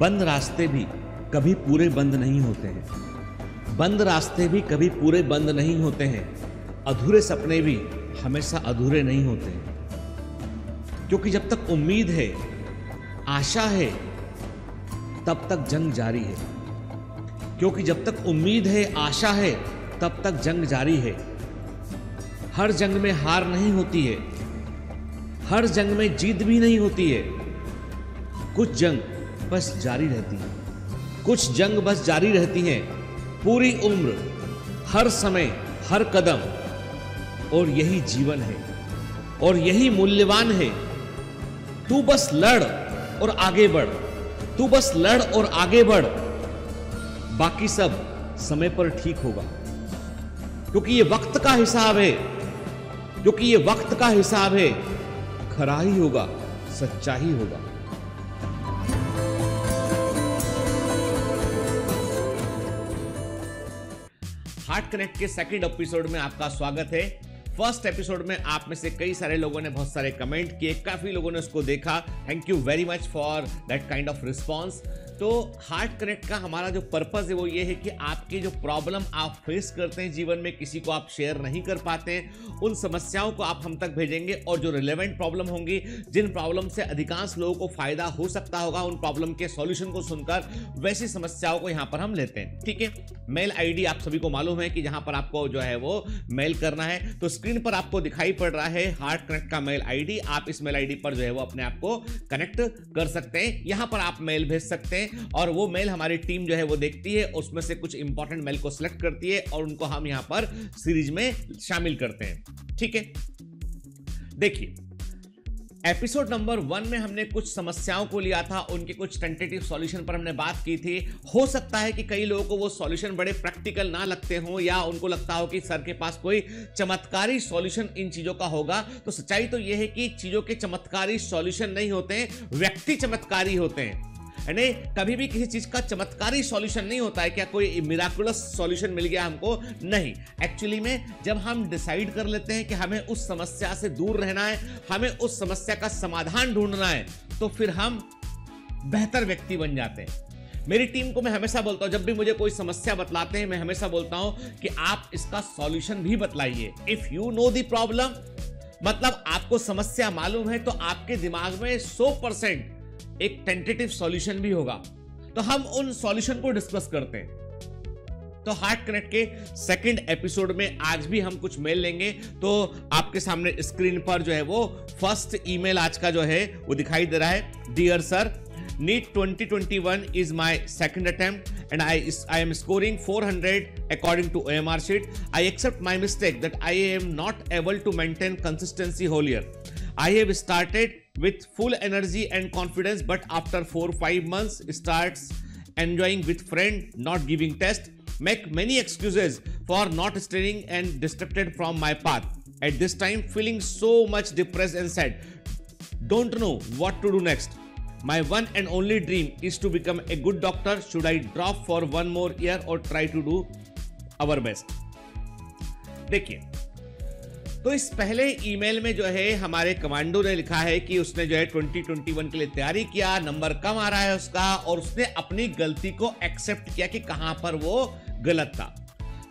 बंद रास्ते भी कभी पूरे बंद नहीं होते हैं। बंद रास्ते भी कभी पूरे बंद नहीं होते हैं। अधूरे सपने भी हमेशा अधूरे नहीं होते हैं। क्योंकि जब तक उम्मीद है, आशा है, तब तक जंग जारी है। क्योंकि जब तक उम्मीद है, आशा है, तब तक जंग जारी है। हर जंग में हार नहीं होती है, हर जंग में जीत भी नहीं होती है। कुछ जंग बस जारी रहती है, कुछ जंग बस जारी रहती हैं पूरी उम्र, हर समय, हर कदम। और यही जीवन है और यही मूल्यवान है। तू बस लड़ और आगे बढ़, तू बस लड़ और आगे बढ़। बाकी सब समय पर ठीक होगा। क्योंकि ये वक्त का हिसाब है, क्योंकि ये वक्त का हिसाब है। खरा ही होगा, सच्चा ही होगा। हार्ट कनेक्ट के सेकंड एपिसोड में आपका स्वागत है। फर्स्ट एपिसोड में आप में से कई सारे लोगों ने बहुत सारे कमेंट किए, काफी लोगों ने उसको देखा। Thank you very much for that kind of response. तो हार्ट कनेक्ट का हमारा जो पर्पस है वो ये है कि आपकी जो प्रॉब्लम आप फेस करते हैं जीवन में, किसी को आप शेयर नहीं कर पाते हैं, उन समस्याओं को आप हम तक भेजेंगे। और जो रिलेवेंट प्रॉब्लम होंगी, जिन प्रॉब्लम से अधिकांश लोगों को फायदा हो सकता होगा, उन प्रॉब्लम के सॉल्यूशन को सुनकर वैसी समस्याओं को यहां पर हम लेते हैं। ठीक है, मेल आईडी आप सभी को मालूम है कि जहां पर आपको जो है वो मेल करना है। तो स्क्रीन पर आपको दिखाई पड़ रहा है हार्ट कनेक्ट का मेल आईडी। आप इस मेल आईडी पर जो है वो अपने आप को कनेक्ट कर सकते हैं। यहां पर आप मेल भेज सकते हैं और वो मेल हमारी टीम जो है वो देखती है, उसमें से कुछ इंपॉर्टेंट मेल को सिलेक्ट करती है और उनको हम यहां पर सीरीज में शामिल करते हैं। ठीक है, देखिए एपिसोड नंबर 1 में हमने कुछ समस्याओं को लिया था, उनके कुछ टेंटेटिव सॉल्यूशन पर हमने बात की थी। हो सकता है कि कई लोगों को वो सॉल्यूशन बड़े प्रैक्टिकल ना लगते हो, या उनको लगता हो कि सर के पास कोई चमत्कारी सॉल्यूशन इन चीजों का होगा। तो सच्चाई तो यह है कि चीजों के चमत्कारी सॉल्यूशन नहीं होते हैं, व्यक्ति चमत्कारी होते हैं। नहीं, कभी भी किसी चीज का चमत्कारी सॉल्यूशन नहीं होता है। क्या कोई मिराकुलस सॉल्यूशन मिल गया हमको? नहीं। एक्चुअली में जब हम डिसाइड कर लेते हैं कि हमें उस समस्या से दूर रहना है, हमें उस समस्या का समाधान ढूंढना है, तो फिर हम बेहतर व्यक्ति बन जाते हैं। मेरी टीम को मैं हमेशा बोलता हूं, जब भी मुझे कोई समस्या बतलाते हैं, मैं हमेशा बोलता हूं कि आप इसका सॉल्यूशन भी बतलाइए। If you know the problem, मतलब आपको समस्या मालूम है, तो आपके दिमाग में 100% एक टेंटेटिव सॉल्यूशन भी होगा। तो हम उन सॉल्यूशन को डिस्कस करते हैं। तो हार्ट कनेक्ट के सेकंड एपिसोड में आज भी हम कुछ मेल लेंगे। तो आपके सामने स्क्रीन पर जो है वो फर्स्ट ईमेल आज का जो है वो दिखाई दे रहा है। Dear sir, NEET 2021 is my second attempt and I am scoring 400 according to OMR sheet. I accept my mistake that I am not able to maintain consistency whole year. I have started with full energy and confidence, but after 4-5 months starts enjoying with friend, not giving test, make many excuses for not studying and distracted from my path. At this time, feeling so much depressed and sad. Don't know what to do next. My one and only dream is to become a good doctor. Should I drop for one more year or try to do our best? देखिए, तो इस पहले email में जो है हमारे commando ने लिखा है कि उसने जो है 2021 के लिए तैयारी किया, नंबर कम आ रहा है उसका, और उसने अपनी गलती को एक्सेप्ट किया कि कहां पर वो गलत था।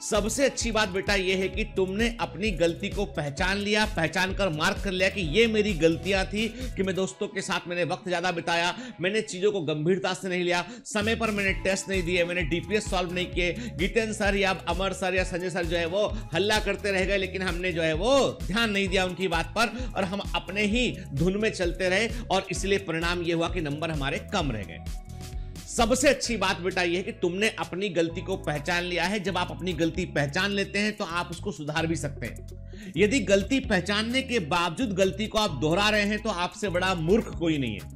सबसे अच्छी बात बेटा ये है कि तुमने अपनी गलती को पहचान लिया, पहचान कर मार्क कर लिया कि ये मेरी गलतियां थी, कि मैं दोस्तों के साथ मैंने वक्त ज्यादा बिताया, मैंने चीजों को गंभीरता से नहीं लिया, समय पर मैंने टेस्ट नहीं दिए, मैंने डीपीएस सॉल्व नहीं किए। गीतेंद्र सर या अमर सर या संजय सर जो है वो हल्ला करते रह गए, लेकिन हमने जो है वो ध्यान नहीं दिया उनकी बात पर, और हम अपने ही धुन में चलते रहे, और इसलिए परिणाम ये हुआ कि नंबर हमारे कम रह गए। सबसे अच्छी बात बेटा यह है कि तुमने अपनी गलती को पहचान लिया है। जब आप अपनी गलती पहचान लेते हैं तो आप उसको सुधार भी सकते हैं। यदि गलती पहचानने के बावजूद गलती को आप दोहरा रहे हैं तो आपसे बड़ा मूर्ख कोई नहीं है।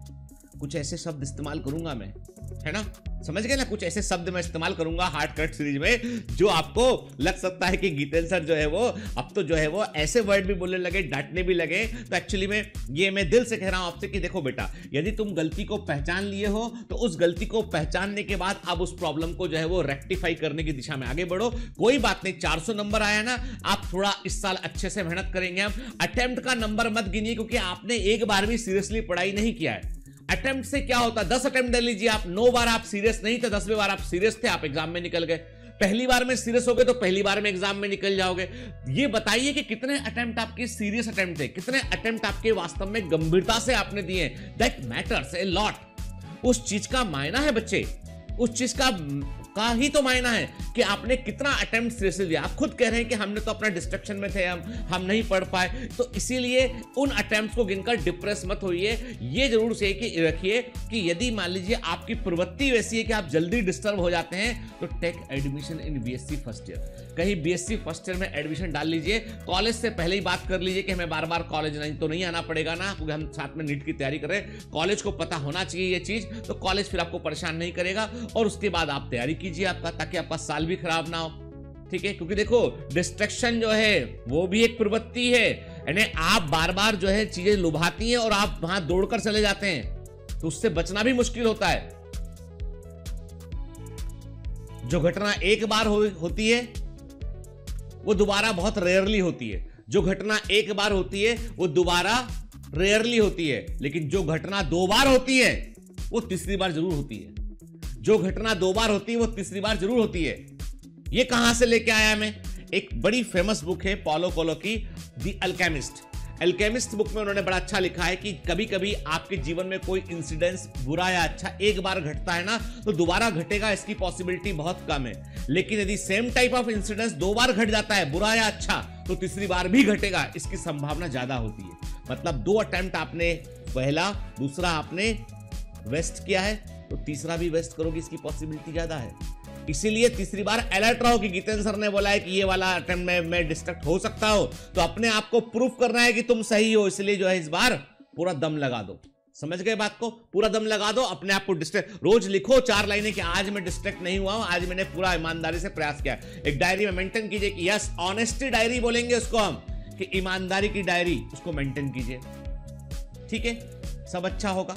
कुछ ऐसे शब्द इस्तेमाल करूंगा मैं, है ना, समझ गए ना, कुछ ऐसे शब्द मैं इस्तेमाल करूंगा हार्ड कट सीरीज में जो आपको लग सकता है कि गीतेंद्र सर जो है वो अब तो जो है वो ऐसे वर्ड भी बोलने लगे, डांटने भी लगे। तो एक्चुअली में ये मैं दिल से कह रहा हूं आपसे कि देखो बेटा, यदि तुम गलती को पहचान लिए हो तो उस गलती को पहचानने के बाद अब उस प्रॉब्लम को जो है वो रेक्टिफाई करने की दिशा में आगे बढ़ो। कोई बात नहीं, 400 नंबर आया ना, आप थोड़ा इस साल अच्छे से मेहनत करेंगे। हम अटेम्प्ट का नंबर मत गिनिए क्योंकि आपने एक बार भी सीरियसली पढ़ाई नहीं किया है। अटेम्प्ट से क्या होता है, 10 अटेम्प्ट दे लीजिए आप, 9 बार आप सीरियस नहीं थे, 10वें बार आप सीरियस थे, आप एग्जाम में निकल गए। पहली बार में सीरियस हो गए तो पहली बार में एग्जाम में निकल जाओगे। ये बताइए कि कितने अटेम्प्ट आपके सीरियस अटेम्प्ट थे, कितने अटेम्प्ट आपके वास्तव में गंभीरता से आपने दिए। That matters a lot. उस चीज का मायना है बच्चे, उस चीज का ही तो मायना है कि आपने कितना अटेम्प्ट सीरियसली दिया। आप खुद कह रहे हैं कि हमने तो अपना डिस्ट्रक्शन में थे, हम नहीं पढ़ पाए, तो इसीलिए उन अटेम्प्ट्स को गिनकर डिप्रेस मत होइए। ये जरूर से कि रखिए कि यदि मान लीजिए आपकी प्रवृत्ति वैसी है कि आप जल्दी डिस्टर्ब हो जाते हैं तो take admission in BSc first year. कहीं बीएससी फर्स्ट ईयर में एडमिशन डाल लीजिए। कॉलेज से पहले ही बात कर लीजिए कि हमें बार बार कॉलेज नहीं आना पड़ेगा ना, क्योंकि हम साथ में नीट की तैयारी कर रहे हैं। कॉलेज को पता होना चाहिए ये चीज, तो कॉलेज फिर आपको परेशान नहीं करेगा और उसके बाद आप तैयारी कीजिए आपका, ताकि आपका साल भी खराब ना हो। ठीक है, क्योंकि देखो डिस्ट्रैक्शन जो है वो भी एक प्रवृत्ति है, यानी आप बार बार जो है चीजें लुभाती हैं और आप वहां दौड़कर चले जाते हैं, तो उससे बचना भी मुश्किल होता है। जो घटना एक बार होती है वो दोबारा बहुत रेयरली होती है। जो घटना एक बार होती है वो दोबारा रेयरली होती है, लेकिन जो घटना 2 बार होती है वो तीसरी बार जरूर होती है। जो घटना 2 बार होती है वो तीसरी बार जरूर होती है। ये कहां से लेके आया मैं, एक बड़ी फेमस बुक है पॉलो कोलो की, द अल्केमिस्ट। अल्केमिस्ट बुक में उन्होंने बड़ा अच्छा लिखा है कि कभी कभी आपके जीवन में कोई इंसिडेंस बुरा या अच्छा एक बार घटता है ना, तो दोबारा घटेगा इसकी पॉसिबिलिटी बहुत कम है। लेकिन यदि सेम टाइप ऑफ इंसिडेंस 2 बार घट जाता है, बुरा या अच्छा, तो तीसरी बार भी घटेगा, इसकी संभावना ज्यादा होती है। मतलब 2 अटेम्प्ट आपने, पहला दूसरा आपने वेस्ट किया है, तो तीसरा भी वेस्ट करोगे, इसकी पॉसिबिलिटी ज्यादा है। इसीलिए तीसरी बार अलर्ट रहो कि गीतेंद्र सर ने बोला है कि ये वाला अटेम्प्ट में मैं डिस्ट्रैक्ट हो सकता हूं, तो अपने आप को प्रूफ करना है कि तुम सही हो। इसलिए जो है इस बार पूरा दम लगा दो। समझ गए बात को, पूरा दम लगा दो, अपने आप को डिस्ट्रैक्ट। रोज लिखो 4 लाइनें कि आज मैं डिस्ट्रैक्ट नहीं हुआ हूं, आज मैंने पूरा ईमानदारी से प्रयास किया। एक डायरी में मेंटेन कीजिए कि यस, ऑनेस्टी डायरी बोलेंगे उसको हम, कि ईमानदारी की डायरी, उसको मेंटेन कीजिए। ठीक है, सब अच्छा होगा।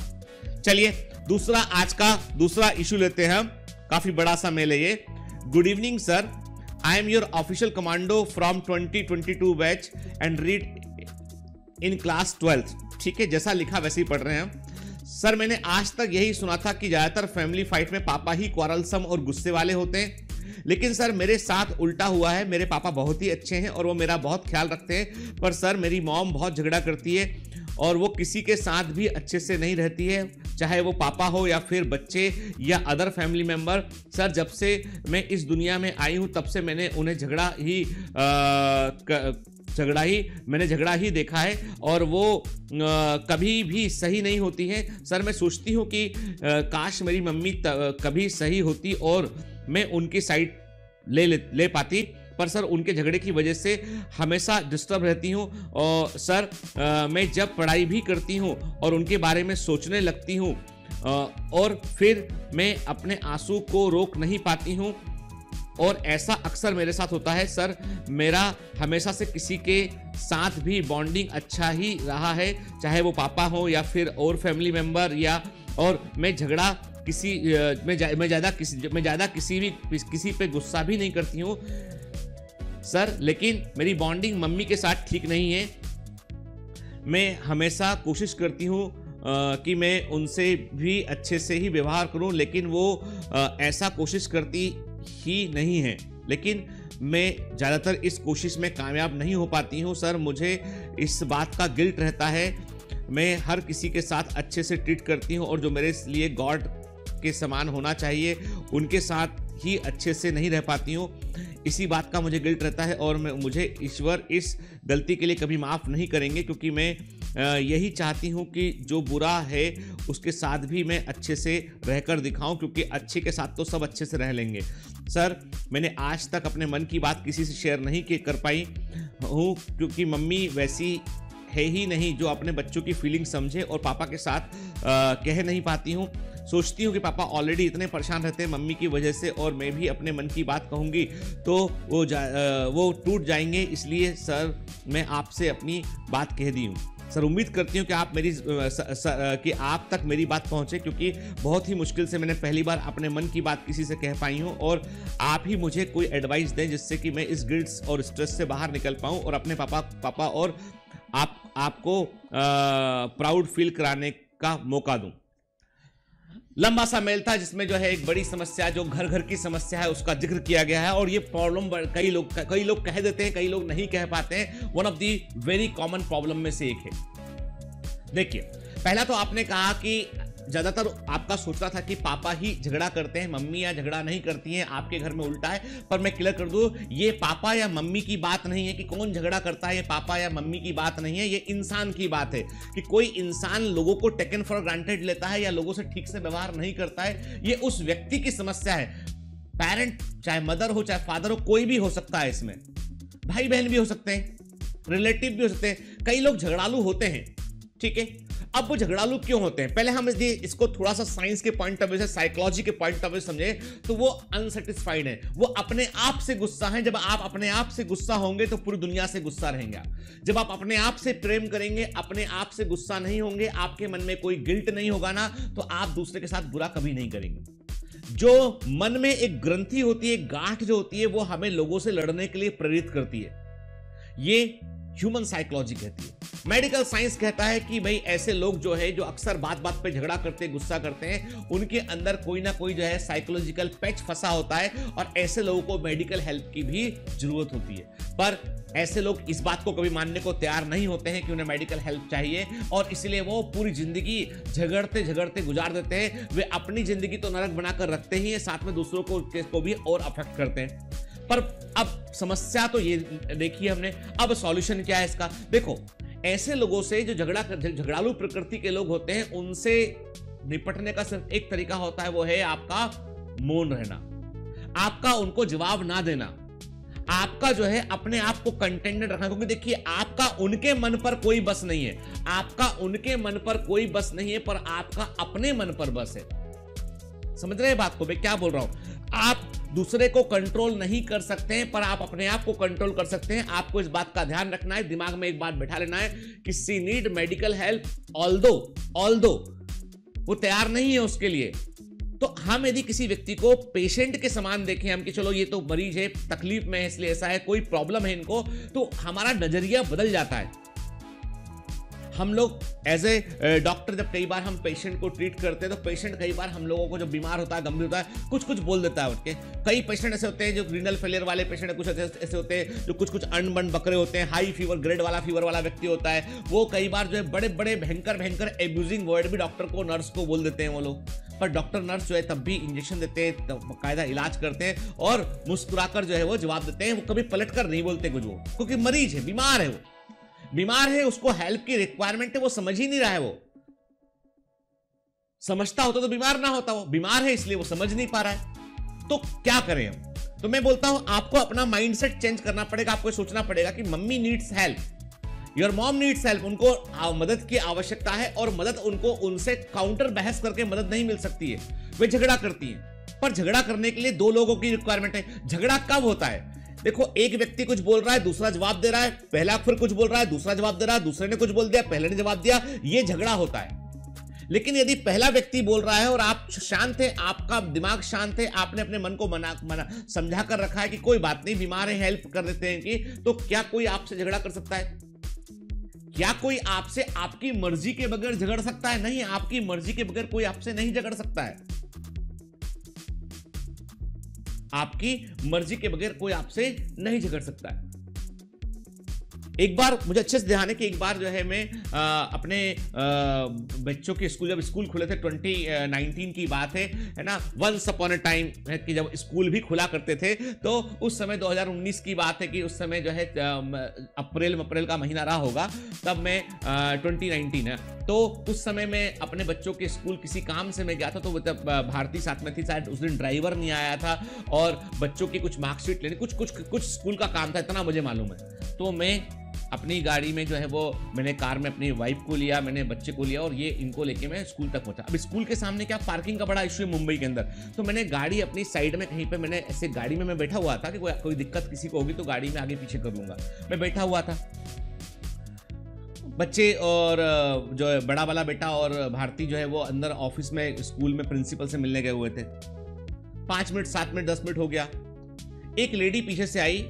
चलिए दूसरा, आज का दूसरा इशू लेते हैं हम, काफी बड़ा सा मेल है ये। Good evening sir, I am your official commando from 2022 batch and read in class 12th। ठीक है, जैसा लिखा वैसे ही पढ़ रहे हैं हम। सर मैंने आज तक यही सुना था कि ज्यादातर फैमिली फाइट में पापा ही क्वारलसम और गुस्से वाले होते हैं, लेकिन सर मेरे साथ उल्टा हुआ है। मेरे पापा बहुत ही अच्छे हैं और वो मेरा बहुत ख्याल रखते हैं, पर सर मेरी मॉम बहुत झगड़ा करती है और वो किसी के साथ भी अच्छे से नहीं रहती है, चाहे वो पापा हो या फिर बच्चे या अदर फैमिली मेंबर। सर जब से मैं इस दुनिया में आई हूँ तब से मैंने उन्हें झगड़ा ही देखा है और वो कभी भी सही नहीं होती है। सर मैं सोचती हूँ कि काश मेरी मम्मी कभी सही होती और मैं उनकी साइड ले पाती, पर सर उनके झगड़े की वजह से हमेशा डिस्टर्ब रहती हूँ। और सर मैं जब पढ़ाई भी करती हूँ और उनके बारे में सोचने लगती हूँ और फिर मैं अपने आंसू को रोक नहीं पाती हूँ, और ऐसा अक्सर मेरे साथ होता है। सर मेरा हमेशा से किसी के साथ भी बॉन्डिंग अच्छा ही रहा है, चाहे वो पापा हो या फिर और फैमिली मेम्बर, या और मैं झगड़ा मैं ज़्यादा किसी पे गुस्सा भी नहीं करती हूँ सर, लेकिन मेरी बॉन्डिंग मम्मी के साथ ठीक नहीं है। मैं हमेशा कोशिश करती हूँ कि मैं उनसे भी अच्छे से ही व्यवहार करूँ, लेकिन वो ऐसा कोशिश करती ही नहीं है, लेकिन मैं ज़्यादातर इस कोशिश में कामयाब नहीं हो पाती हूँ। सर मुझे इस बात का गिल्ट रहता है, मैं हर किसी के साथ अच्छे से ट्रीट करती हूँ और जो मेरे लिए गॉड के समान होना चाहिए उनके साथ ही अच्छे से नहीं रह पाती हूँ। इसी बात का मुझे गिल्ट रहता है और मुझे ईश्वर इस गलती के लिए कभी माफ़ नहीं करेंगे, क्योंकि मैं यही चाहती हूँ कि जो बुरा है उसके साथ भी मैं अच्छे से रहकर दिखाऊं, क्योंकि अच्छे के साथ तो सब अच्छे से रह लेंगे। सर, मैंने आज तक अपने मन की बात किसी से शेयर नहीं कर पाई हूँ, क्योंकि मम्मी वैसी है ही नहीं जो अपने बच्चों की फीलिंग समझे, और पापा के साथ कह नहीं पाती हूँ। सोचती हूँ कि पापा ऑलरेडी इतने परेशान रहते हैं मम्मी की वजह से, और मैं भी अपने मन की बात कहूँगी तो वो टूट जाएंगे, इसलिए सर मैं आपसे अपनी बात कह दी हूँ। सर, उम्मीद करती हूँ कि आप तक मेरी बात पहुँचे, क्योंकि बहुत ही मुश्किल से मैंने पहली बार अपने मन की बात किसी से कह पाई हूँ, और आप ही मुझे कोई एडवाइस दें जिससे कि मैं इस गिल्ट और स्ट्रेस से बाहर निकल पाऊँ और अपने पापा और आपको प्राउड फील कराने का मौका दूं। लंबा सा मेल था जिसमें जो है एक बड़ी समस्या, जो घर घर की समस्या है, उसका जिक्र किया गया है, और ये प्रॉब्लम कई लोग कह देते हैं, कई लोग नहीं कह पाते हैं। One of the very common problem में से एक है। देखिए, पहला तो आपने कहा कि ज्यादातर आपका सोचना था कि पापा ही झगड़ा करते हैं, मम्मी या झगड़ा नहीं करती हैं, आपके घर में उल्टा है। पर मैं क्लियर कर दूं, ये पापा या मम्मी की बात नहीं है कि कौन झगड़ा करता है, ये पापा या मम्मी की बात नहीं है, ये इंसान की बात है कि कोई इंसान लोगों को टेकन फॉर ग्रांटेड लेता है या लोगों से ठीक से व्यवहार नहीं करता है। ये उस व्यक्ति की समस्या है। पेरेंट, चाहे मदर हो चाहे फादर हो, कोई भी हो सकता है, इसमें भाई बहन भी हो सकते हैं, रिलेटिव भी हो सकते हैं। कई लोग झगड़ालू होते हैं, ठीक है। अब वो झगड़ालू क्यों होते हैं, पहले हम इसको थोड़ा सा साइंस के पॉइंट ऑफ व्यू से, साइकोलॉजी के पॉइंट ऑफ व्यू समझे तो वो अनसेटिस्फाइड है, वो अपने आप से गुस्सा है। जब आप अपने आप से गुस्सा होंगे तो पूरी दुनिया से गुस्सा रहेंगे आप। जब आप अपने आप से प्रेम करेंगे, अपने आप से गुस्सा नहीं होंगे, आपके मन में कोई गिल्ट नहीं होगा ना, तो आप दूसरे के साथ बुरा कभी नहीं करेंगे। जो मन में एक ग्रंथि होती है, गांठ जो होती है, वो हमें लोगों से लड़ने के लिए प्रेरित करती है। ये ह्यूमन साइकोलॉजी कहती है। मेडिकल साइंस कहता है कि भाई ऐसे लोग जो है, जो अक्सर बात बात पे झगड़ा करते हैं, गुस्सा करते हैं, उनके अंदर कोई ना कोई जो है साइकोलॉजिकल पैच फंसा होता है, और ऐसे लोगों को मेडिकल हेल्प की भी जरूरत होती है। पर ऐसे लोग इस बात को कभी मानने को तैयार नहीं होते हैं कि उन्हें मेडिकल हेल्प चाहिए, और इसलिए वो पूरी जिंदगी झगड़ते झगड़ते गुजार देते हैं। वे अपनी जिंदगी तो नरक बनाकर रखते ही हैं, साथ में दूसरों को भी और अफेक्ट करते हैं। पर अब समस्या तो ये देखी हमने, अब सॉल्यूशन क्या है इसका। देखो, ऐसे लोगों से जो झगड़ालू प्रकृति के लोग होते हैं, उनसे निपटने का सिर्फ एक तरीका होता है, वो है आपका मौन रहना, आपका उनको जवाब ना देना, आपका जो है अपने आप को कंटेंटेड रखना। क्योंकि देखिए, आपका उनके मन पर कोई बस नहीं है, आपका उनके मन पर कोई बस नहीं है, पर आपका अपने मन पर बस है। समझ रहे हैं बात को मैं क्या बोल रहा हूं। आप दूसरे को कंट्रोल नहीं कर सकते हैं, पर आप अपने आप को कंट्रोल कर सकते हैं। आपको इस बात का ध्यान रखना है, दिमाग में एक बात बैठा लेना है कि she need medical help, although वो तैयार नहीं है उसके लिए। तो हम यदि किसी व्यक्ति को पेशेंट के समान देखें, हम कि चलो ये तो मरीज है, तकलीफ में है, इसलिए ऐसा है, कोई प्रॉब्लम है इनको, तो हमारा नजरिया बदल जाता है। हम लोग एज ए डॉक्टर जब कई बार हम पेशेंट को ट्रीट करते हैं, तो पेशेंट कई बार हम लोगों को जब बीमार होता है, गंभीर होता है, कुछ बोल देता है उठ के। कई पेशेंट ऐसे होते हैं जो रीनल फेलियर वाले पेशेंट है, कुछ ऐसे होते हैं जो कुछ अनबन बकरे होते हैं, हाई फीवर ग्रेड वाला फीवर वाला व्यक्ति होता है, वो कई बार जो है बड़े बड़े भयंकर एब्यूजिंग वर्ड भी डॉक्टर को, नर्स को बोल देते हैं वो लोग। पर डॉक्टर नर्स जो है तब भी इंजेक्शन देते हैं, बाकायदा इलाज करते हैं, और मुस्कुराकर जो है वो जवाब देते हैं। वो कभी पलट कर नहीं बोलते कुछ, वो क्योंकि मरीज है, बीमार है, उसको हेल्प की रिक्वायरमेंट है, वो समझ ही नहीं रहा है। वो समझता होता तो बीमार ना होता, वो बीमार है इसलिए वो समझ नहीं पा रहा है। तो क्या करें हम? तो मैं बोलता हूं, आपको अपना माइंडसेट चेंज करना पड़ेगा। आपको सोचना पड़ेगा कि mummy needs help, your mom needs help, उनको मदद की आवश्यकता है, और मदद उनको उनसे काउंटर बहस करके मदद नहीं मिल सकती है। वे झगड़ा करती हैं, पर झगड़ा करने के लिए दो लोगों की रिक्वायरमेंट है। झगड़ा कब होता है? देखो, एक व्यक्ति कुछ बोल रहा है, दूसरा जवाब दे रहा है, पहला फिर कुछ बोल रहा है, दूसरा जवाब दे रहा है, दूसरे ने कुछ बोल दिया, पहले ने जवाब दिया, ये झगड़ा होता है। लेकिन यदि पहला व्यक्ति बोल रहा है और आप शांत है, आपका दिमाग शांत है, आपने अपने मन को मना समझा कर रखा है कि कोई बात नहीं, बीमार है, हेल्प कर देते हैं कि, तो क्या कोई आपसे झगड़ा कर सकता है? क्या कोई आपसे आपकी मर्जी के बगैर झगड़ सकता है? नहीं, आपकी मर्जी के बगैर कोई आपसे नहीं झगड़ सकता है। आपकी मर्जी के बगैर कोई आपसे नहीं झगड़ सकता है। एक बार मुझे अच्छे से ध्यान है कि एक बार जो है मैं अपने बच्चों के स्कूल, जब स्कूल खुले थे 2019 की बात है ना, वंस अपॉन अ टाइम कि जब स्कूल भी खुला करते थे, तो उस समय 2019 की बात है कि उस समय जो है अप्रैल का महीना रहा होगा, तब मैं 2019 है, तो उस समय मैं अपने बच्चों के स्कूल किसी काम से मैं गया था, तो मतलब भारती साथ में थी, शायद उस दिन ड्राइवर नहीं आया था और बच्चों की कुछ मार्कशीट लेने कुछ स्कूल का काम था, इतना मुझे मालूम है। तो मैं अपनी गाड़ी में जो है वो मैंने कार में अपनी वाइफ को लिया, मैंने बच्चे को लिया और ये इनको लेके मैं स्कूल तक पहुंचा। अब स्कूल के सामने क्या पार्किंग का बड़ा इशू है मुंबई के अंदर, तो मैंने गाड़ी अपनी साइड में कहीं पे, मैंने ऐसे गाड़ी में मैं बैठा हुआ था कि कोई दिक्कत किसी को होगी तो गाड़ी में आगे पीछे कर लूंगा, मैं बैठा हुआ था। बच्चे और जो है बड़ा वाला बेटा और भारती जो है वो अंदर ऑफिस में स्कूल में प्रिंसिपल से मिलने गए हुए थे। 5 मिनट 7 मिनट 10 मिनट हो गया, एक लेडी पीछे से आई,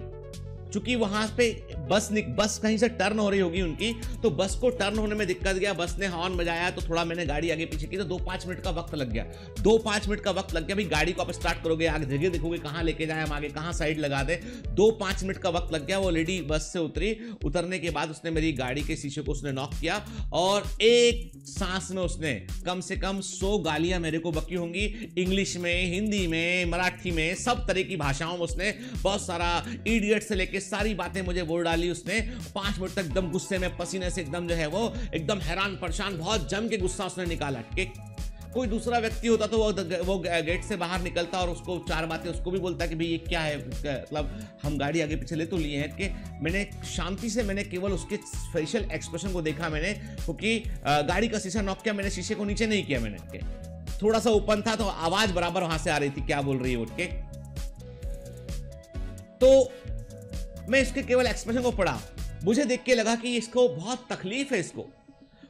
चूंकि वहां पे बस कहीं से टर्न हो रही होगी उनकी, तो बस को टर्न होने में दिक्कत गया, बस ने हॉर्न बजाया तो थोड़ा मैंने गाड़ी आगे पीछे की, तो 2-5 मिनट का वक्त लग गया। 2-5 मिनट का वक्त लग गया, भाई गाड़ी को आप स्टार्ट करोगे, आगे जगह देखोगे कहाँ लेके जाए हम, आगे कहाँ साइड लगा दे, 2-5 मिनट का वक्त लग गया। वो लेडी बस से उतरी, उतरने के बाद उसने मेरी गाड़ी के शीशे को उसने नॉक किया और एक सांस में उसने कम से कम 100 गालियां मेरे को बकी होंगी, इंग्लिश में, हिंदी में, मराठी में, सब तरह की भाषाओं में उसने बहुत सारा इडियट से लेके सारी बातें मुझे बोल डाली उसने। 5 मिनट तक एकदम गुस्से में, पसीने से एकदम जो है वो एकदम हैरान परेशान, बहुत जम के गुस्सा उसने निकाला। कि कोई दूसरा व्यक्ति होता तो वो गेट से बाहर निकलता और उसको 4 बातें उसको भी बोलता कि भाई ये क्या है, मतलब हम गाड़ी आगे पीछे ले तो लिए हैं। कि मैंने शांति से, मैंने केवल उसके फेशियल एक्सप्रेशन को देखा मैंने, क्योंकि गाड़ी का शीशा नॉक किया, मैंने शीशे को नीचे नहीं किया, मैंने थोड़ा सा ओपन था तो आवाज बराबर वहां से आ रही थी क्या बोल रही है उठ के। तो मैं इसके केवल एक्सप्रेशन को पढ़ा, मुझे देख के लगा कि इसको बहुत तकलीफ है। इसको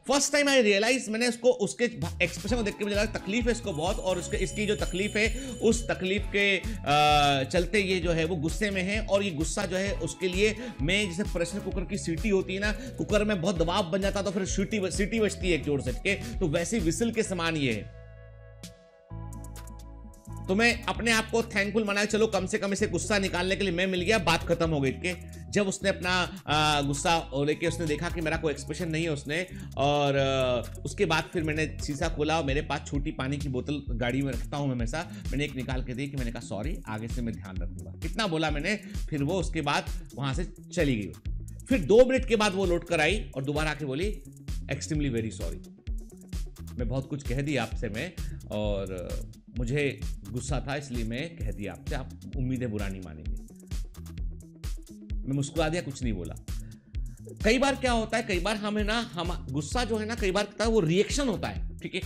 फर्स्ट टाइम आई रियलाइज, मैंने उसको उसके एक्सप्रेशन को देख के मुझे लगा तकलीफ है इसको बहुत, और इसकी जो तकलीफ है उस तकलीफ के चलते ये जो है वो गुस्से में है। और ये गुस्सा जो है उसके लिए, मैं जैसे प्रेशर कुकर की सीटी होती है ना, कुकर में बहुत दबाव बन जाता तो फिर सीटी बजती है एक जोर से के, तो वैसे विसिल के समान ये है। तो मैं अपने आप को थैंकफुल मनाया, चलो कम से कम इसे गुस्सा निकालने के लिए मैं मिल गया, बात खत्म हो गई। के जब उसने अपना गुस्सा लेके उसने देखा कि मेरा कोई एक्सप्रेशन नहीं है उसने, और उसके बाद फिर मैंने शीशा खोला और मेरे पास छोटी पानी की बोतल गाड़ी में रखता हूँ हमेशा, मैंने एक निकाल के दी कि मैंने कहा सॉरी, आगे से मैं ध्यान रखूंगा, इतना बोला मैंने। फिर वो उसके बाद वहां से चली गई। फिर 2 मिनट के बाद वो लौट कर आई और दोबारा आके बोली एक्सट्रीमली वेरी सॉरी, मैं बहुत कुछ कह दिया आपसे मैं, और मुझे गुस्सा था इसलिए मैं कह दिया आपसे, आप उम्मीदें बुरा नहीं मानेंगे। मैं मुस्कुरा दिया, कुछ नहीं बोला। कई बार क्या होता है, कई बार हम गुस्सा जो है ना, कई बार वो रिएक्शन होता है, ठीक है।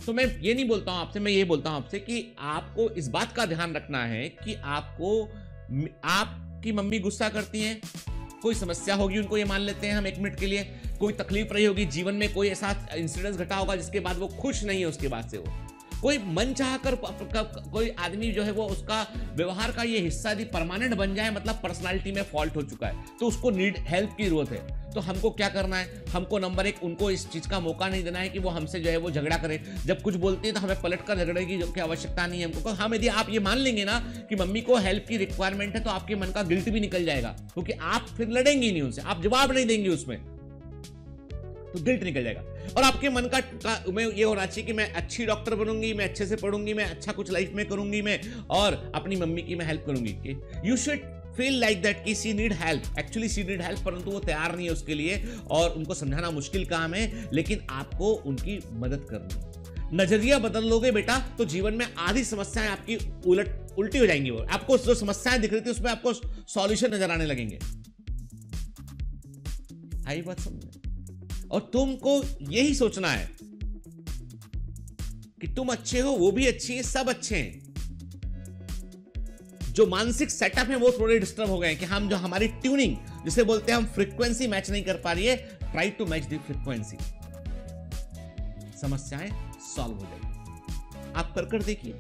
तो मैं ये नहीं बोलता हूं आपसे, मैं ये बोलता हूं आपसे कि आपको इस बात का ध्यान रखना है कि आपकी मम्मी गुस्सा करती हैं, कोई समस्या होगी उनको, ये मान लेते हैं हम 1 मिनट के लिए, कोई तकलीफ रही होगी जीवन में, कोई ऐसा इंसिडेंस घटा होगा जिसके बाद वो खुश नहीं है, उसके बाद से वो कोई मन चाह कर कोई आदमी जो है वो उसका व्यवहार का ये हिस्सा यदि परमानेंट बन जाए, मतलब पर्सनालिटी में फॉल्ट हो चुका है, तो उसको हेल्प की जरूरत है। तो हमको क्या करना है, हमको नंबर 1 उनको इस चीज का मौका नहीं देना है कि वो हमसे जो है वो झगड़ा करे। जब कुछ बोलते हैं तो हमें पलट कर झगड़े की आवश्यकता नहीं है हमको। हम यदि आप ये मान लेंगे ना कि मम्मी को हेल्प की रिक्वायरमेंट है, तो आपके मन का गिल्ट भी निकल जाएगा, क्योंकि आप फिर लड़ेंगे नहीं उनसे, आप जवाब नहीं देंगे उसमें, तो गिल्ट निकल जाएगा। और आपके मन का मैं ये होना चाहिए कि मैं अच्छी डॉक्टर बनूंगी, मैं अच्छे से पढ़ूंगी, मैं अच्छा कुछ लाइफ में करूंगी मैं, और अपनी मम्मी की मैं हेल्प करूंगी। You should feel like that कि she need help, actually she need help, परंतु वो तैयार नहीं है उसके लिए, और उनको समझाना मुश्किल काम है, लेकिन आपको उनकी मदद करनी। नजरिया बदल लोगे बेटा तो जीवन में आधी समस्याएं आपकी उल्टी हो जाएंगी। वो आपको जो समस्याएं दिख रही थी उसमें आपको सॉल्यूशन नजर आने लगेंगे। आई बात समझ? और तुमको यही सोचना है कि तुम अच्छे हो, वो भी अच्छी है, सब अच्छे हैं। जो मानसिक सेटअप है वो थोड़े डिस्टर्ब हो गए कि हम जो हमारी ट्यूनिंग जिसे बोलते हैं हम फ्रीक्वेंसी मैच नहीं कर पा रही है, try to match the frequency, समस्याएं सॉल्व हो जाएगी। आप कर देखिए।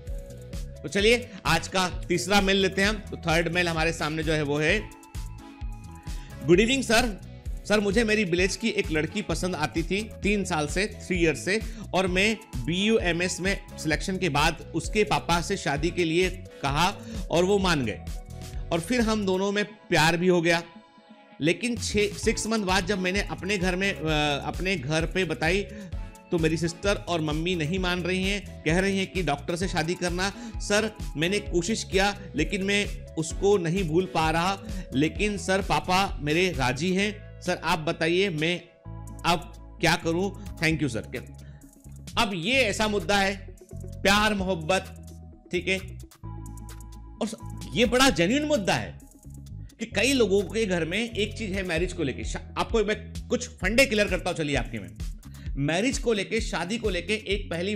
तो चलिए आज का तीसरा मेल लेते हैं हम। तो थर्ड मेल हमारे सामने जो है वो है, गुड इवनिंग सर, मुझे मेरी विलेज की एक लड़की पसंद आती थी 3 साल से, 3 ईयर से, और मैं BUMS में सिलेक्शन के बाद उसके पापा से शादी के लिए कहा और वो मान गए, और फिर हम दोनों में प्यार भी हो गया। लेकिन 6 मंथ बाद जब मैंने अपने घर पे बताई तो मेरी सिस्टर और मम्मी नहीं मान रही हैं, कह रही हैं कि डॉक्टर से शादी करना। सर मैंने कोशिश किया लेकिन मैं उसको नहीं भूल पा रहा, लेकिन सर पापा मेरे राजी हैं। सर आप बताइए मैं अब क्या करूं? Thank you sir. अब ये ऐसा मुद्दा है, प्यार मोहब्बत, ठीक है, और ये बड़ा जेन्युइन मुद्दा है कि कई लोगों के घर में एक चीज है मैरिज को लेके। आपको मैं कुछ फंडे क्लियर करता हूं, चलिए आपके में। मैरिज को लेके, शादी को लेके एक पहली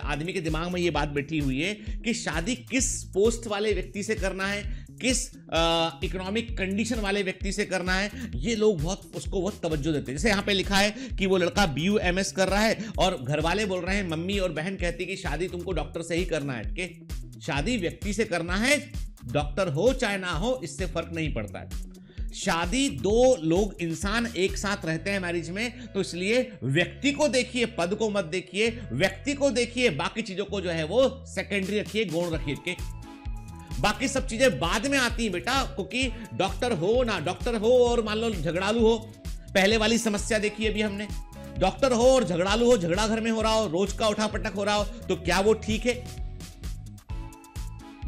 आदमी के दिमाग में ये बात बैठी हुई है कि शादी किस पोस्ट वाले व्यक्ति से करना है, किस इकोनॉमिक कंडीशन वाले व्यक्ति से करना है। ये लोग उसको बहुत तवज्जो देते हैं। जैसे यहाँ पे लिखा है कि वो लड़का BUMS कर रहा है और घर वाले बोल रहे हैं, मम्मी और बहन कहती कि शादी तुमको डॉक्टर से ही करना है। कि शादी व्यक्ति से करना है, डॉक्टर हो चाहे ना हो, इससे फर्क नहीं पड़ता है। शादी दो लोग, इंसान एक साथ रहते हैं मैरिज में, तो इसलिए व्यक्ति को देखिए, पद को मत देखिए, व्यक्ति को देखिए, बाकी चीजों को जो है वो सेकेंडरी रखिए, गौण रखिए। बाकी सब चीजें बाद में आती हैं बेटा, क्योंकि डॉक्टर हो ना डॉक्टर हो और मान लो झगड़ालू हो, पहले वाली समस्या देखी अभी हमने, डॉक्टर हो और झगड़ालू हो, झगड़ा घर में हो रहा हो, रोज का उठापटक हो रहा हो, तो क्या वो ठीक है?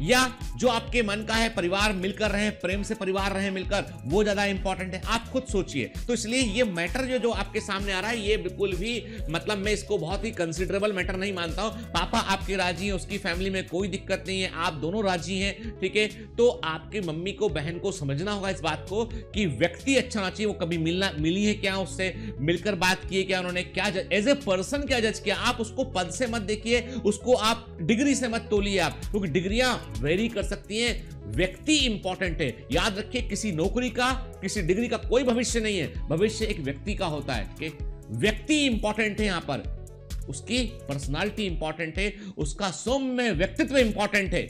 या जो आपके मन का है, परिवार मिलकर रहे, प्रेम से परिवार रहे मिलकर, वो ज्यादा इंपॉर्टेंट है? आप खुद सोचिए। तो इसलिए ये मैटर जो आपके सामने आ रहा है, ये बिल्कुल भी मतलब मैं इसको बहुत ही कंसिडरेबल मैटर नहीं मानता हूं। पापा आपके राजी हैं, उसकी फैमिली में कोई दिक्कत नहीं है, आप दोनों राजी हैं, ठीक है, तो आपकी मम्मी को, बहन को समझना होगा इस बात को कि व्यक्ति अच्छा होना चाहिए। वो कभी मिली है क्या, उससे मिलकर बात की है क्या, उन्होंने क्या एज ए पर्सन क्या जज किया। आप उसको पद से मत देखिए, उसको आप डिग्री से मत तोलिए आप, क्योंकि डिग्रियां वेरी कर सकती हैं, व्यक्ति इंपॉर्टेंट है। याद रखिए, किसी नौकरी का, किसी डिग्री का कोई भविष्य नहीं है, भविष्य एक व्यक्ति का होता है। कि व्यक्ति इंपॉर्टेंट है, यहां पर उसकी पर्सनालिटी इंपॉर्टेंट है, उसका सौम्य व्यक्तित्व इंपॉर्टेंट है।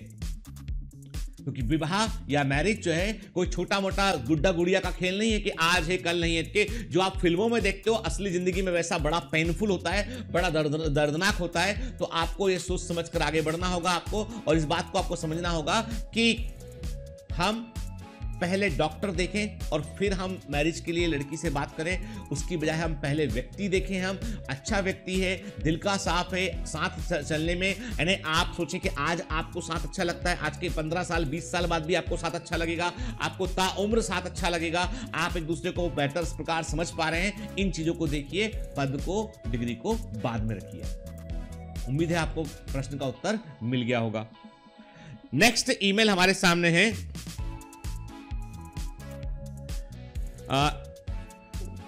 क्योंकि विवाह या मैरिज जो है कोई छोटा मोटा गुड्डा गुड़िया का खेल नहीं है कि आज है कल नहीं है। कि जो आप फिल्मों में देखते हो, असली जिंदगी में वैसा बड़ा पेनफुल होता है, बड़ा दर्दनाक होता है। तो आपको ये सोच समझ कर आगे बढ़ना होगा आपको, और इस बात को आपको समझना होगा कि हम पहले डॉक्टर देखें और फिर हम मैरिज के लिए लड़की से बात करें। उसकी बजाय हम पहले व्यक्ति देखें, हम अच्छा व्यक्ति है, दिल का साफ है, साथ चलने में, यानी आप सोचें कि आज आपको साथ अच्छा लगता है, आज के 15 साल 20 साल बाद भी आपको साथ अच्छा लगेगा, आपको ताउम्र साथ अच्छा लगेगा, आप एक दूसरे को बेहतर प्रकार समझ पा रहे हैं। इन चीजों को देखिए, पद को, डिग्री को बाद में रखिए। उम्मीद है आपको प्रश्न का उत्तर मिल गया होगा। नेक्स्ट ईमेल हमारे सामने है,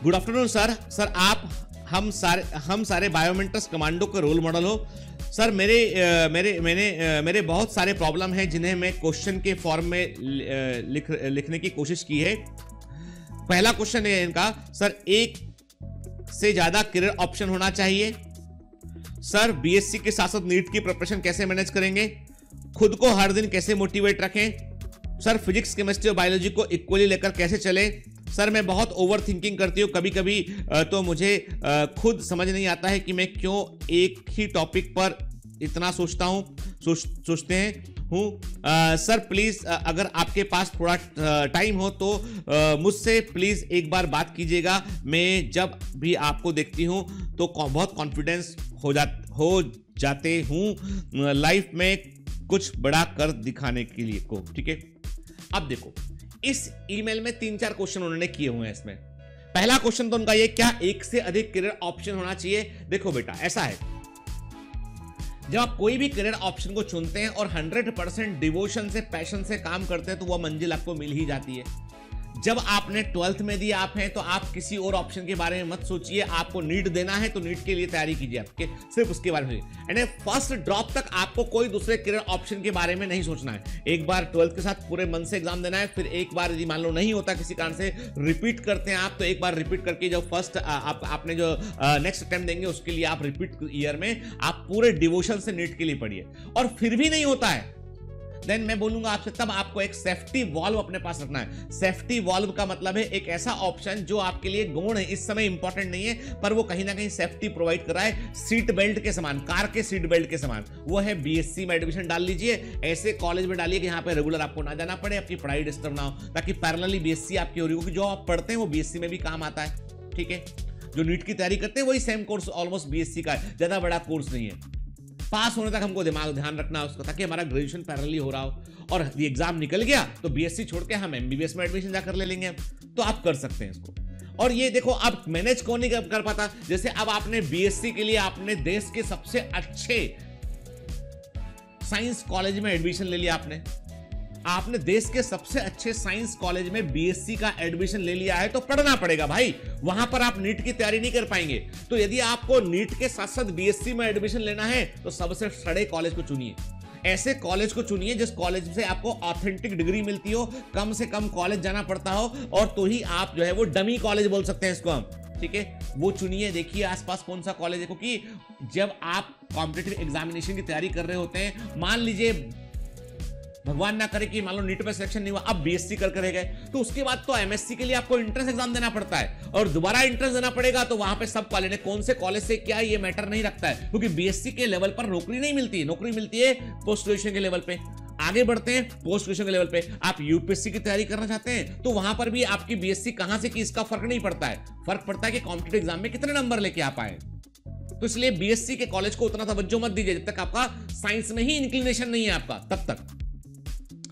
गुड आफ्टरनून सर आप हम सारे बायोमेंटर्स कमांडो के रोल मॉडल हो। सर मेरे बहुत सारे प्रॉब्लम हैं जिन्हें मैं क्वेश्चन के फॉर्म में लिखने की कोशिश की है। पहला क्वेश्चन है इनका, सर एक से ज्यादा करियर ऑप्शन होना चाहिए। सर बीएससी के साथ साथ नीट की प्रिपरेशन कैसे मैनेज करेंगे? खुद को हर दिन कैसे मोटिवेट रखें? सर फिजिक्स, केमिस्ट्री और बायोलॉजी को इक्वली लेकर कैसे चले? सर मैं बहुत ओवर थिंकिंग करती हूँ, कभी कभी तो मुझे खुद समझ नहीं आता है कि मैं क्यों एक ही टॉपिक पर इतना सोचते हैं। सर प्लीज अगर आपके पास थोड़ा टाइम हो तो मुझसे प्लीज एक बार बात कीजिएगा। मैं जब भी आपको देखती हूँ तो बहुत कॉन्फिडेंस हो जाते हूँ लाइफ में कुछ बड़ा कर दिखाने के लिए को, ठीक है। अब देखो, इस ईमेल में 3-4 क्वेश्चन उन्होंने किए हुए हैं। इसमें पहला क्वेश्चन तो उनका ये, क्या एक से अधिक करियर ऑप्शन होना चाहिए? देखो बेटा, ऐसा है, जब आप कोई भी करियर ऑप्शन को चुनते हैं और 100% डिवोशन से, पैशन से काम करते हैं तो वह मंजिल आपको मिल ही जाती है। जब आपने 12th में दिया आप हैं तो आप किसी और ऑप्शन के बारे में मत सोचिए। आपको नीट देना है तो नीट के लिए तैयारी कीजिए, आपके सिर्फ उसके बारे में। यानी फर्स्ट ड्रॉप तक आपको कोई दूसरे करियर ऑप्शन के बारे में नहीं सोचना है। एक बार 12th के साथ पूरे मन से एग्जाम देना है, फिर एक बार यदि मान लो नहीं होता किसी कारण से, रिपीट करते हैं आप, तो एक बार रिपीट करके जब फर्स्ट आपने जो नेक्स्ट अटेम्प्ट देंगे उसके लिए आप रिपीट ईयर में आप पूरे डिवोशन से नीट के लिए पढ़िए। और फिर भी नहीं होता है देन मैं बोलूंगा आपसे तब आपको एक सेफ्टी वॉल्व अपने पास रखना है। सेफ्टी वॉल्व का मतलब है एक ऐसा ऑप्शन जो आपके लिए गौण है, इस समय इंपॉर्टेंट नहीं है पर वो कहीं ना कहीं सेफ्टी प्रोवाइड कराए, सीट बेल्ट के समान, कार के सीट बेल्ट के समान। वो है बीएससी में एडमिशन डाल लीजिए, ऐसे कॉलेज में डालिए कि यहाँ पे रेगुलर आपको ना जाना पड़े, आपकी पढ़ाई डिस्टर्ब ना हो, ताकि पैरेलली बीएससी आपकी हो रही हो, क्योंकि जो आप पढ़ते हैं वो बीएससी में भी काम आता है। ठीक है, जो नीट की तैयारी करते हैं वही सेम कोर्स ऑलमोस्ट बीएससी का है, ज्यादा बड़ा कोर्स नहीं है। पास होने तक हमको ध्यान रखना है उसका, ताकि हमारा ग्रेजुएशन पैरेलली हो रहा हो और ये एग्जाम निकल गया तो बीएससी छोड़ के हम एमबीबीएस में एडमिशन जाकर ले लेंगे, तो आप कर सकते हैं इसको। और ये देखो आप मैनेज कौन नहीं कर पाता, जैसे अब आपने बीएससी के लिए आपने देश के सबसे अच्छे साइंस कॉलेज में एडमिशन ले लिया, आपने देश के सबसे अच्छे साइंस कॉलेज में बीएससी का एडमिशन ले लिया है, तो पढ़ना पड़ेगा भाई, वहां पर आप नीट की तैयारी नहीं कर पाएंगे। तो यदि आपको नीट के साथ साथ बीएससी में एडमिशन लेना है तो सबसे बड़े कॉलेज को चुनिए, ऐसे कॉलेज को चुनिए जिस कॉलेज से आपको ऑथेंटिक डिग्री मिलती हो, कम से कम कॉलेज जाना पड़ता हो, और तो ही आप जो है वो डमी कॉलेज बोल सकते हैं इसको हम। ठीक है, वो चुनिए, देखिए आसपास कौन सा कॉलेज है, क्योंकि जब आप कॉम्पिटिटिव एग्जामिनेशन की तैयारी कर रहे होते हैं, मान लीजिए भगवान ना करे कि मान लो नीट में सिलेक्शन नहीं हुआ, अब बीएससी कर रह गए, तो उसके बाद तो एमएससी के लिए आपको एंट्रेंस एग्जाम देना पड़ता है, और दोबारा एंट्रेंस देना पड़ेगा, तो वहां पे सब कॉलेज कौन से कॉलेज से क्या ये मैटर नहीं रखता है, क्योंकि बीएससी के लेवल पर नौकरी नहीं मिलती है, नौकरी मिलती है पोस्ट ग्रेजुएशन के लेवल पे। आगे बढ़ते हैं, पोस्ट ग्रेजुएशन के लेवल पे आप यूपीएससी की तैयारी करना चाहते हैं तो वहां पर भी आपकी बीएससी कहां से की इसका फर्क नहीं पड़ता है, फर्क पड़ता है कि कॉम्पिटिटिव एग्जाम में कितने नंबर लेके आप आए। तो इसलिए बीएससी के कॉलेज को उतना तवज्जो मत दीजिए जब तक आपका साइंस में ही इंक्लिनेशन नहीं है आपका, तब तक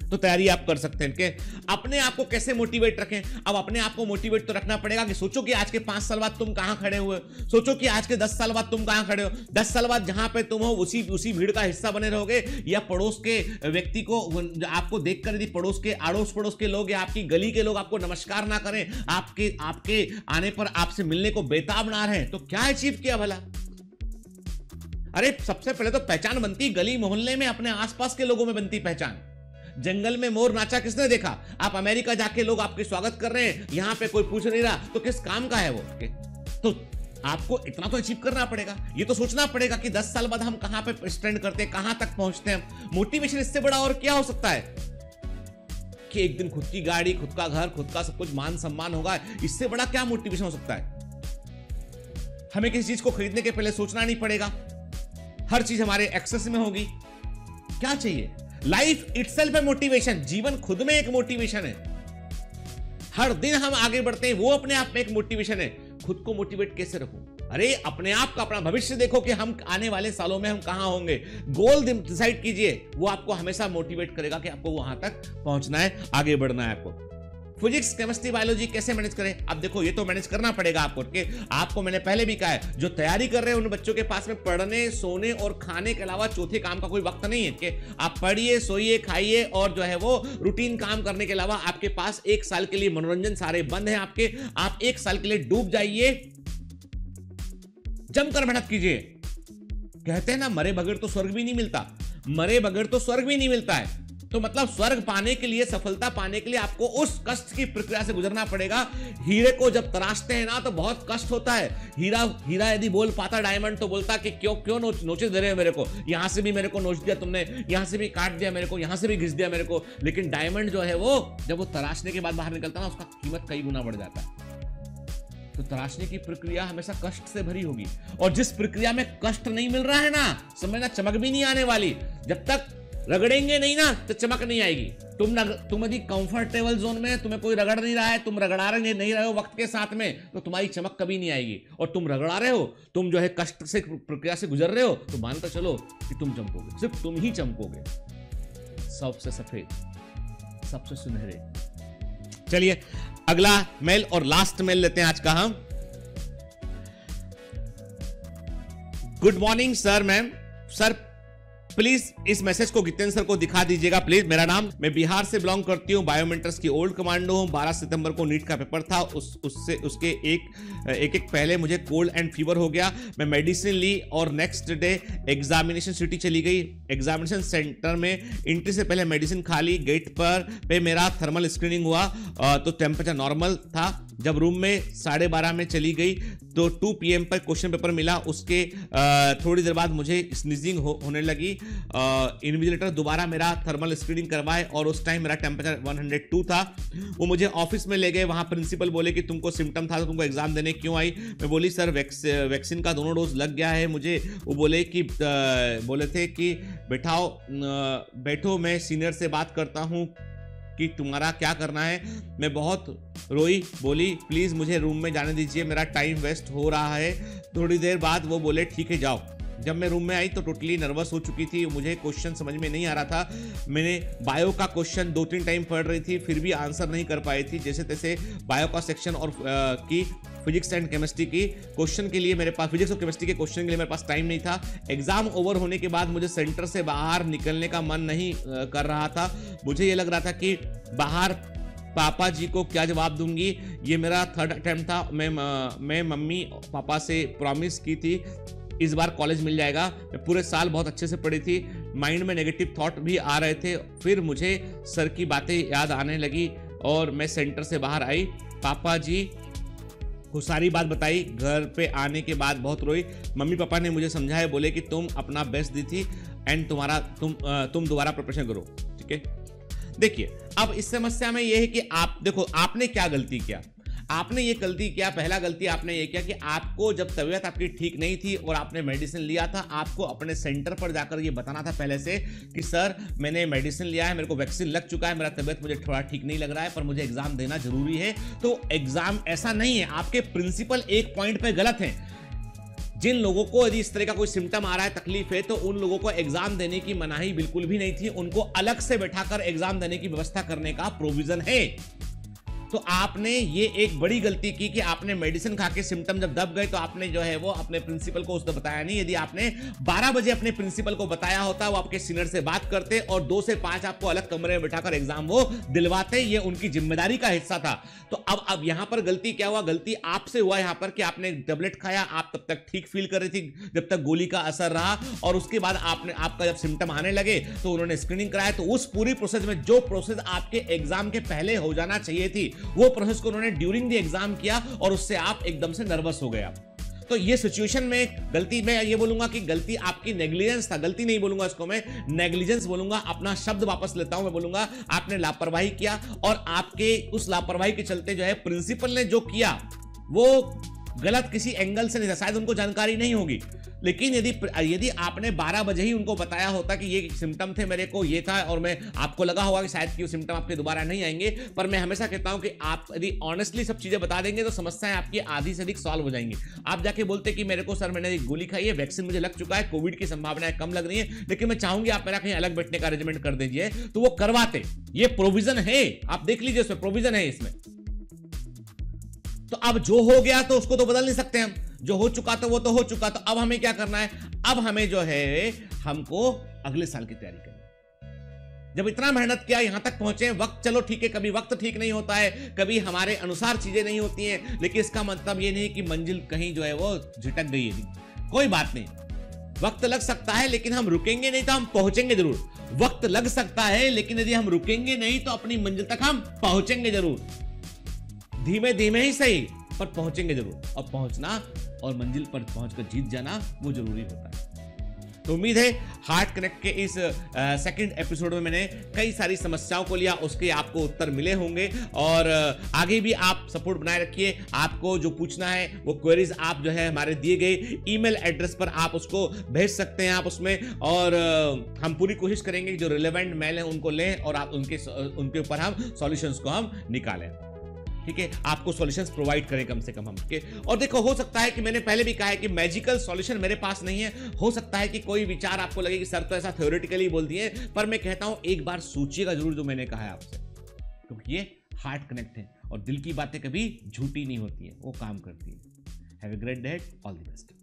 तो तैयारी आप कर सकते हैं। कि अपने आप को कैसे मोटिवेट रखें, अब अपने आप को मोटिवेट तो रखना पड़ेगा कि सोचो कि आज के 5 साल बाद तुम कहां खड़े हुए, सोचो कि आज के 10 साल बाद तुम कहां खड़े हो, 10 साल बाद जहां पे तुम हो उसी भीड़ का हिस्सा बने रहोगे, या पड़ोस के व्यक्ति को आपको देखकर यदि पड़ोस के अड़ोस पड़ोस के लोग या आपकी गली के लोग आपको नमस्कार ना करें, आपके आने पर आपसे मिलने को बेताब ना रहे, तो क्या अचीव किया भला। अरे सबसे पहले तो पहचान बनती गली मोहल्ले में, अपने आसपास के लोगों में बनती पहचान। जंगल में मोर नाचा किसने देखा, आप अमेरिका जाके लोग आपके स्वागत कर रहे हैं, यहां पे कोई पूछ नहीं रहा, तो किस काम का है वो। तो आपको इतना तो अचीव करना पड़ेगा, ये तो सोचना पड़ेगा कि 10 साल बाद हम कहां पे स्टैंड करते हैं, कहां तक पहुंचते हैं। मोटिवेशन इससे बड़ा और क्या हो सकता है कि एक दिन खुद की गाड़ी, खुद का घर, खुद का सब कुछ, मान सम्मान होगा, इससे बड़ा क्या मोटिवेशन हो सकता है। हमें किसी चीज को खरीदने के पहले सोचना नहीं पड़ेगा, हर चीज हमारे एक्सेस में होगी। क्या चाहिए, लाइफ इटसेल्फ है मोटिवेशन, जीवन खुद में एक मोटिवेशन है। हर दिन हम आगे बढ़ते हैं, वो अपने आप में एक मोटिवेशन है। खुद को मोटिवेट कैसे रखूं, अरे अपने आप का, अपना भविष्य देखो कि हम आने वाले सालों में हम कहां होंगे, गोल डिसाइड कीजिए, वो आपको हमेशा मोटिवेट करेगा कि आपको वहां तक पहुंचना है, आगे बढ़ना है आपको। फिजिक्स, केमिस्ट्री, बायोलॉजी कैसे मैनेज करें, अब देखो ये तो मैनेज करना पड़ेगा आपको, कि आपको मैंने पहले भी कहा है, जो तैयारी कर रहे हैं उन बच्चों के पास में पढ़ने, सोने और खाने के अलावा चौथे काम का कोई वक्त नहीं है, कि आप पढ़िए, सोइए, खाइए, और जो है वो रूटीन काम करने के अलावा आपके पास 1 साल के लिए मनोरंजन सारे बंद है आपके, आप 1 साल के लिए डूब जाइए, जमकर मेहनत कीजिए। कहते हैं ना, मरे बगैर तो स्वर्ग भी नहीं मिलता, मरे बगैर तो स्वर्ग भी नहीं मिलता है। तो मतलब स्वर्ग पाने के लिए, सफलता पाने के लिए आपको उस कष्ट की प्रक्रिया से गुजरना पड़ेगा। हीरे को जब तराशते हैं ना तो बहुत कष्ट होता है। हीरा यदि बोल पाता डायमंड तो बोलता कि क्यों नोचे दे रहे हो मेरे को, यहां से भी मेरे को नोच दिया तुमने, यहां से भी काट दिया मेरे को, यहां से भी घिस दिया मेरे को। लेकिन डायमंड जो है वो जब वो तराशने के बाद बाहर निकलता ना, उसका कीमत कई गुना बढ़ जाता है। तो तराशने की प्रक्रिया हमेशा कष्ट से भरी होगी, और जिस प्रक्रिया में कष्ट नहीं मिल रहा है ना, समझना चमक भी नहीं आने वाली। जब तक रगड़ेंगे नहीं ना तो चमक नहीं आएगी। तुम यदि कंफर्टेबल जोन में, तुम्हें कोई रगड़ नहीं रहा है, तुम रगड़ा रहे नहीं रहे हो वक्त के साथ में, तो तुम्हारी चमक कभी नहीं आएगी। और तुम रगड़ा रहे हो, तुम जो है कष्ट से प्रक्रिया से गुजर रहे हो, तो मानकर चलो कि तुम चमकोगे, सिर्फ तुम ही चमकोगे, सबसे सफेद, सबसे सुनहरे। चलिए अगला मेल और लास्ट मेल लेते हैं आज का हम। Good morning sir, ma'am, sir please इस मैसेज को जितेंद्र सर को दिखा दीजिएगा प्लीज। मेरा नाम, मैं बिहार से बिलोंग करती हूँ, बायोमेंटर्स की ओल्ड कमांडो हूँ। 12 सितंबर को नीट का पेपर था, उसके एक पहले मुझे कोल्ड एंड फीवर हो गया। मैं मेडिसिन ली और नेक्स्ट डे एग्जामिनेशन सिटी चली गई। एग्जामिनेशन सेंटर में एंट्री से पहले मेडिसिन खा ली। गेट पर पे मेरा थर्मल स्क्रीनिंग हुआ तो टेम्परेचर नॉर्मल था। जब रूम में 12:30 में चली गई तो 2 PM पर क्वेश्चन पेपर मिला। उसके थोड़ी देर बाद मुझे स्नीजिंग होने लगी। इन्विजिलेटर दोबारा मेरा थर्मल स्क्रीनिंग करवाए और उस टाइम मेरा टेम्परेचर 102 था। वो मुझे ऑफिस में ले गए। वहाँ प्रिंसिपल बोले कि तुमको सिम्टम था तो तुमको एग्जाम देने क्यों आई। मैं बोली सर वैक्सीन का दोनों डोज लग गया है मुझे। वो बोले थे कि बैठो मैं सीनियर से बात करता हूँ कि तुम्हारा क्या करना है। मैं बहुत रोई, बोली प्लीज़ मुझे रूम में जाने दीजिए, मेरा टाइम वेस्ट हो रहा है। थोड़ी देर बाद वो बोले ठीक है जाओ। जब मैं रूम में आई तो टोटली नर्वस हो चुकी थी। मुझे क्वेश्चन समझ में नहीं आ रहा था। मैंने बायो का क्वेश्चन 2-3 टाइम पढ़ रही थी, फिर भी आंसर नहीं कर पाई थी। जैसे तैसे बायो का सेक्शन और की फिजिक्स एंड केमिस्ट्री की क्वेश्चन के लिए मेरे पास, फिजिक्स और केमिस्ट्री के क्वेश्चन के लिए मेरे पास टाइम नहीं था। एग्जाम ओवर होने के बाद मुझे सेंटर से बाहर निकलने का मन नहीं कर रहा था। मुझे ये लग रहा था कि बाहर पापा जी को क्या जवाब दूंगी। ये मेरा 3rd अटेम्प्ट था। मैं मम्मी पापा से प्रॉमिस की थी इस बार कॉलेज मिल जाएगा। मैं पूरे साल बहुत अच्छे से पढ़ी थी। माइंड में नेगेटिव थॉट भी आ रहे थे। फिर मुझे सर की बातें याद आने लगी और मैं सेंटर से बाहर आई। पापा जी को सारी बात बताई। घर पे आने के बाद बहुत रोई। मम्मी पापा ने मुझे समझाया, बोले कि तुम अपना बेस्ट दी थी एंड तुम दोबारा प्रिपरेशन करो, ठीक है। देखिए अब इस समस्या में यह है कि आप देखो आपने क्या गलती किया। आपने ये गलती किया, पहला गलती आपने ये किया कि आपको जब तबीयत आपकी ठीक नहीं थी और आपने मेडिसिन लिया था, आपको अपने सेंटर पर जाकर ये बताना था पहले से कि सर मैंने मेडिसिन लिया है, मेरे को वैक्सीन लग चुका है, मेरा तबीयत मुझे थोड़ा ठीक नहीं लग रहा है, पर मुझे एग्जाम देना जरूरी है। तो एग्जाम ऐसा नहीं है, आपके प्रिंसिपल एक पॉइंट पे गलत हैं। जिन लोगों को यदि इस तरह का कोई सिम्टम आ रहा है, तकलीफ है, तो उन लोगों को एग्जाम देने की मनाही बिल्कुल भी नहीं थी। उनको अलग से बैठाकर एग्जाम देने की व्यवस्था करने का प्रोविजन है। तो आपने ये एक बड़ी गलती की कि आपने मेडिसिन खा के सिम्टम जब दब गए तो आपने जो है वो अपने प्रिंसिपल को उसने बताया नहीं। यदि आपने 12 बजे अपने प्रिंसिपल को बताया होता, वो आपके सीनियर से बात करते और 2 से 5 आपको अलग कमरे में बिठाकर एग्जाम वो दिलवाते। ये उनकी जिम्मेदारी का हिस्सा था। तो अब यहां पर गलती क्या हुआ? गलती आपसे हुआ यहां पर कि आपने टेबलेट खाया, आप तब तक ठीक फील कर रही थी जब तक गोली का असर रहा, और उसके बाद आपका जब सिम्टम आने लगे तो उन्होंने स्क्रीनिंग कराया। तो उस पूरी प्रोसेस में जो प्रोसेस आपके एग्जाम के पहले हो जाना चाहिए थी, वो प्रोसेस को उन्होंने ड्यूरिंग द एग्जाम किया और उससे आप एकदम से नर्वस हो गए। तो ये सिचुएशन में गलती, मैं ये बोलूंगा कि गलती आपकी नेग्लिजेंस था। गलती नहीं बोलूंगा इसको, मैं नेग्लिजेंस बोलूंगा। अपना शब्द वापस लेता हूं, मैं बोलूंगा आपने लापरवाही किया, और आपके उस लापरवाही के चलते जो है प्रिंसिपल ने जो किया वो गलत किसी एंगल से नहीं था। शायद उनको जानकारी नहीं होगी, लेकिन यदि आपने 12 बजे ही उनको बताया होता कि ये सिम्टम थे, मेरे को ये था, और मैं आपको लगा होगा कि शायद कि वो सिम्टम आपके दोबारा नहीं आएंगे। पर मैं हमेशा कहता हूं कि आप यदि ऑनेस्टली सब चीजें बता देंगे तो समस्याएं आपकी आधी से अधिक सॉल्व हो जाएंगी। आप जाके बोलते कि मेरे को सर मैंने एक गोली खाई है, वैक्सीन मुझे लग चुका है, कोविड की संभावनाएं कम लग रही है, लेकिन मैं चाहूंगी आप मेरा कहीं अलग बैठने का अरेंजमेंट कर दीजिए, तो वो करवाते। ये प्रोविजन है, आप देख लीजिए, उसमें प्रोविजन है इसमें। तो अब जो हो गया तो उसको तो बदल नहीं सकते हम, जो हो चुका तो वो तो हो चुका। तो अब हमें क्या करना है? अब हमें जो है हमको अगले साल की तैयारी करनी है। जब इतना मेहनत किया, यहां तक पहुंचे, वक्त चलो ठीक है, कभी वक्त ठीक नहीं होता है, कभी हमारे अनुसार चीजें नहीं होती हैं, लेकिन इसका मतलब ये नहीं कि मंजिल कहीं जो है वो झिटक गई है। कोई बात नहीं, वक्त लग सकता है लेकिन हम रुकेंगे नहीं तो हम पहुंचेंगे जरूर। वक्त लग सकता है लेकिन यदि हम रुकेंगे नहीं तो अपनी मंजिल तक हम पहुंचेंगे जरूर। धीमे धीमे ही सही, पर पहुंचेंगे जरूर। और पहुंचना और मंजिल पर पहुंचकर जीत जाना वो जरूरी होता है। तो उम्मीद है हार्ट कनेक्ट के इस सेकंड एपिसोड में मैंने कई सारी समस्याओं को लिया, उसके आपको उत्तर मिले होंगे। और आगे भी आप सपोर्ट बनाए रखिए। आपको जो पूछना है वो क्वेरीज आप जो है हमारे दिए गए ईमेल एड्रेस पर आप उसको भेज सकते हैं आप उसमें, और हम पूरी कोशिश करेंगे जो रिलेवेंट मेल है उनको लें और आप उनके ऊपर हम सॉल्यूशंस को हम निकालें। ठीक है, आपको सॉल्यूशंस प्रोवाइड करें कम से कम हम के। और देखो, हो सकता है कि मैंने पहले भी कहा है कि मैजिकल सॉल्यूशन मेरे पास नहीं है। हो सकता है कि कोई विचार आपको लगे कि सर तो ऐसा थ्योरेटिकली बोल दिए, पर मैं कहता हूं एक बार सोचिएगा जरूर जो मैंने कहा है आपसे, क्योंकि ये हार्ट कनेक्ट है और दिल की बातें कभी झूठी नहीं होती है, वो काम करती है। Have a great day, all the best.